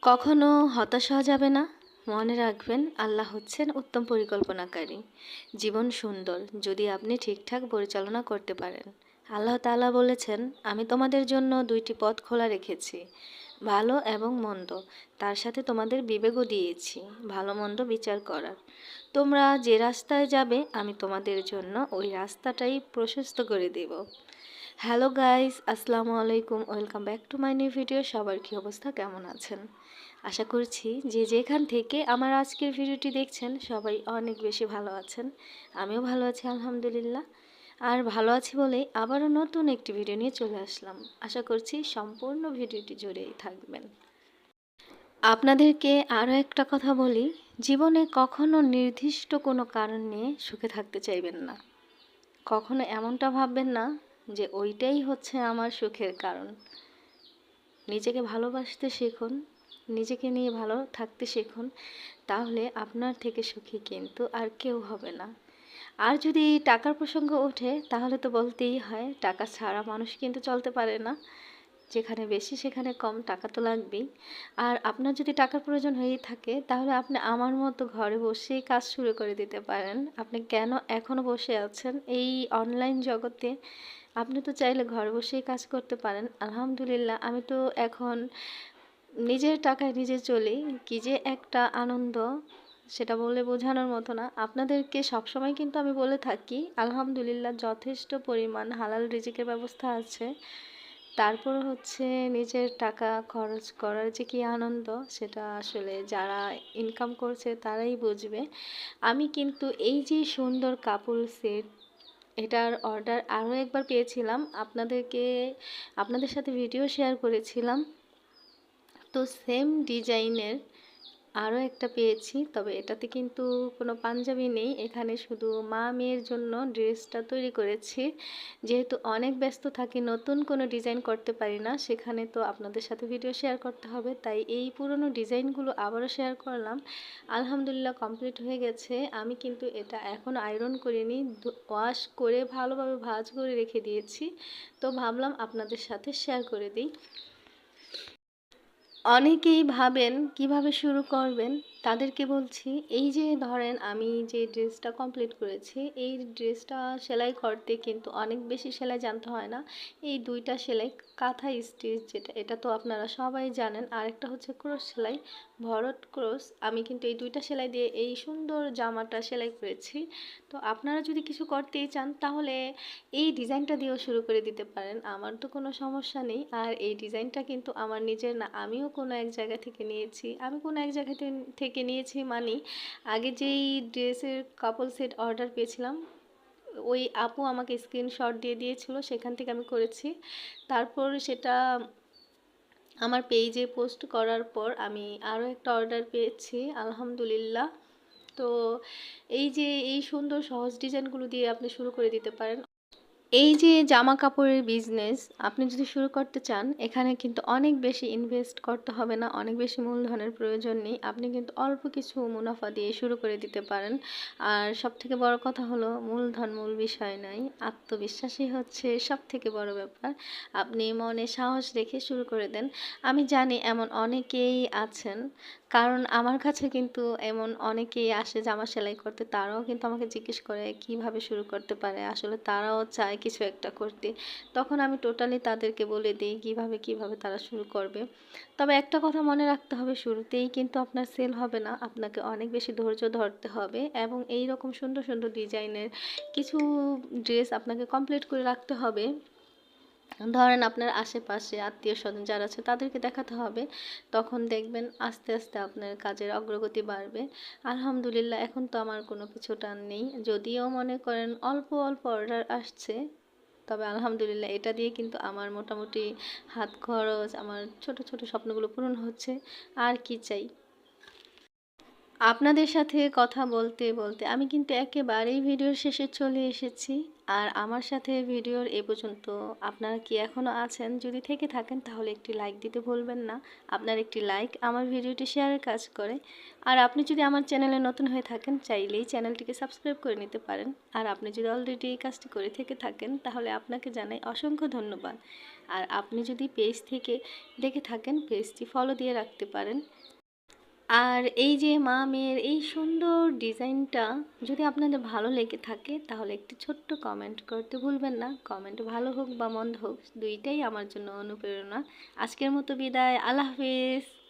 কখনো হতাশ হওয়া যাবে না। মনে রাখবেন, আল্লাহ হচ্ছেন উত্তম পরিকল্পনাকারী। জীবন সুন্দর যদি আপনি ঠিকঠাক পরিচালনা করতে পারেন। আল্লাহ তাআলা বলেছেন, আমি তোমাদের জন্য দুইটি পথ খোলা রেখেছি, ভালো এবং মন্দ। তার সাথে তোমাদের বিবেকও দিয়েছি, ভালো মন্দ বিচার করার। তোমরা যে রাস্তায় যাবে আমি তোমাদের জন্য ওই রাস্তাটাই প্রশস্ত করে দেব। হ্যালো গাইস, আসসালামু আলাইকুম, welcome back to my new video. সবার কী অবস্থা, কেমন আছেন? আশা করছি যে যেখান থেকে আমার আজকের ভিডিওটি দেখছেন সবাই অনেক বেশি ভালো আছেন। আমিও ভালো আছি আলহামদুলিল্লাহ। আর ভালো আছি বলেই আবারও নতুন একটি ভিডিও নিয়ে চলে আসলাম। আশা করছি সম্পূর্ণ ভিডিওটি জুড়েই থাকবেন। আপনাদেরকে আরও একটা কথা বলি, জীবনে কখনো নির্দিষ্ট কোনো কারণ নিয়ে সুখে থাকতে চাইবেন না। কখনো এমনটা ভাববেন না যে ওইটাই হচ্ছে আমার সুখের কারণ। নিজেকে ভালোবাসতে শিখুন, নিজেকে নিয়ে ভালো থাকতে শিখুন, তাহলে আপনার থেকে সুখী কিন্তু আর কেউ হবে না। আর যদি টাকার প্রসঙ্গ ওঠে তাহলে তো বলতেই হয়, টাকা ছাড়া মানুষ কিন্তু চলতে পারে না। যেখানে বেশি সেখানে কম, টাকা তো লাগবেই। আর আপনার যদি টাকার প্রয়োজন হয়েই থাকে তাহলে আপনি আমার মতো ঘরে বসেই কাজ শুরু করে দিতে পারেন। আপনি কেন এখনও বসে আছেন এই অনলাইন জগতে? আপনি তো চাইলে ঘরে বসেই কাজ করতে পারেন। আলহামদুলিল্লাহ, আমি তো এখন নিজের টাকায় নিজে চলি। কী যে একটা আনন্দ, সেটা বলে বোঝানোর মতো না। আপনাদেরকে সবসময় কিন্তু আমি বলে থাকি, আলহামদুলিল্লাহ যথেষ্ট পরিমাণ হালাল রিজিকের ব্যবস্থা আছে। তারপর হচ্ছে নিজের টাকা খরচ করার যে কী আনন্দ, সেটা আসলে যারা ইনকাম করছে তারাই বুঝবে। আমি কিন্তু এই যে সুন্দর কাপড় সেট, এটার অর্ডার আরও একবার পেয়েছিলাম, আপনাদের সাথে ভিডিও শেয়ার করেছিলাম। তো সেম ডিজাইনের আরও একটা পেয়েছি, তবে এটাতে কিন্তু কোনো পাঞ্জাবি নেই। এখানে শুধু মা মেয়ের জন্য ড্রেসটা তৈরি করেছি। যেহেতু অনেক ব্যস্ত থাকি, নতুন কোনো ডিজাইন করতে পারি না, সেখানে তো আপনাদের সাথে ভিডিও শেয়ার করতে হবে, তাই এই পুরনো ডিজাইনগুলো আবারও শেয়ার করলাম। আলহামদুলিল্লাহ কমপ্লিট হয়ে গেছে। আমি কিন্তু এটা এখন আয়রন করিনি, ওয়াশ করে ভালোভাবে ভাঁজ করে রেখে দিয়েছি। তো ভাবলাম আপনাদের সাথে শেয়ার করে দিই। অনেকেই ভাবেন কিভাবে শুরু করবেন, তাদেরকে বলছি, এই যে ধরেন আমি যে ড্রেসটা কমপ্লিট করেছি, এই ড্রেসটা সেলাই করতে কিন্তু অনেক বেশি সেলাই জানতে হয় না। এই দুইটা সেলাই, কাঁথা স্টিচ যেটা, এটা তো আপনারা সবাই জানেন। আরেকটা হচ্ছে ক্রস সেলাই, ভরত ক্রস। আমি কিন্তু এই দুইটা সেলাই দিয়ে এই সুন্দর জামাটা সেলাই করেছি। তো আপনারা যদি কিছু করতেই চান তাহলে এই ডিজাইনটা দিয়েও শুরু করে দিতে পারেন, আমার তো কোনো সমস্যা নেই। আর এই ডিজাইনটা কিন্তু আমার নিজের না, আমিও কোনো এক জায়গা থেকে নিয়েছি। আমি কোনো এক জায়গা থেকে নিয়েছি মানে, আগে যেই ড্রেসের কাপড় সেট অর্ডার পেয়েছিলাম, ওই আপু আমাকে স্ক্রিনশট দিয়ে দিয়েছিল, সেখান থেকে আমি করেছি। তারপর সেটা আমার পেজে পোস্ট করার পর আমি আরও একটা অর্ডার পেয়েছি আলহামদুলিল্লাহ। তো এই যে এই সুন্দর সহজ ডিজাইনগুলো দিয়ে আপনি শুরু করে দিতে পারেন। এই যে জামা কাপড়ের বিজনেস আপনি যদি শুরু করতে চান, এখানে কিন্তু অনেক বেশি ইনভেস্ট করতে হবে না, অনেক বেশি মূলধনের প্রয়োজন নেই। আপনি কিন্তু অল্প কিছু মুনাফা দিয়ে শুরু করে দিতে পারেন। আর সবথেকে বড় কথা হলো, মূলধন মূল বিষয় নয়, আত্মবিশ্বাসই হচ্ছে সবথেকে বড় ব্যাপার। আপনি মনে সাহস রেখে শুরু করে দেন। আমি জানি এমন অনেকেই আছেন, কারণ আমার কাছে কিন্তু এমন অনেকেই আসে জামা সেলাই করতে, তারাও কিন্তু আমাকে জিজ্ঞেস করে কিভাবে শুরু করতে পারে। আসলে তারাও চায় কিছু একটা করতে, তখন আমি টোটালি তাদেরকে বলে দিই কিভাবে তারা শুরু করবে। তবে একটা কথা মনে রাখতে হবে, শুরুতেই কিন্তু আপনার সেল হবে না, আপনাকে অনেক বেশি ধৈর্য ধরতে হবে এবং এই রকম সুন্দর সুন্দর ডিজাইনের কিছু ড্রেস আপনাকে কমপ্লিট করে রাখতে হবে। ধরেন আপনার আশেপাশে আত্মীয় স্বজন যারা আছে তাদেরকে দেখাতে হবে, তখন দেখবেন আস্তে আস্তে আপনার কাজের অগ্রগতি বাড়বে। আলহামদুলিল্লাহ এখন তো আমার কোনো পিছু টান নেই, যদিও মনে করেন অল্প অল্প অর্ডার আসছে, তবে আলহামদুলিল্লাহ এটা দিয়ে কিন্তু আমার মোটামুটি হাত খরচ, আমার ছোট ছোট স্বপ্নগুলো পূরণ হচ্ছে। আর কি চাই। আপনাদের সাথে কথা বলতে বলতে আমি কিন্তু একেবারেই ভিডিওর শেষে চলে এসেছি। আর আমার সাথে ভিডিওর এ পর্যন্ত আপনারা কি এখনও আছেন? যদি থেকে থাকেন তাহলে একটি লাইক দিতে ভুলবেন না। আপনার একটি লাইক আমার ভিডিওটি শেয়ারের কাজ করে। আর আপনি যদি আমার চ্যানেলে নতুন হয়ে থাকেন চাইলেই চ্যানেলটিকে সাবস্ক্রাইব করে নিতে পারেন। আর আপনি যদি অলরেডি এই কাজটি করে থেকে থাকেন তাহলে আপনাকে জানাই অসংখ্য ধন্যবাদ। আর আপনি যদি পেজ থেকে দেখে থাকেন পেজটি ফলো দিয়ে রাখতে পারেন। আর এই যে মা মেয়ের এই সুন্দর ডিজাইনটা যদি আপনাদের ভালো লেগে থাকে তাহলে একটি ছোট্ট কমেন্ট করতে ভুলবেন না। কমেন্ট ভালো হোক বা মন্দ হোক দুইটাই আমার জন্য অনুপ্রেরণা। আজকের মতো বিদায়, আল্লাহ হাফেজ।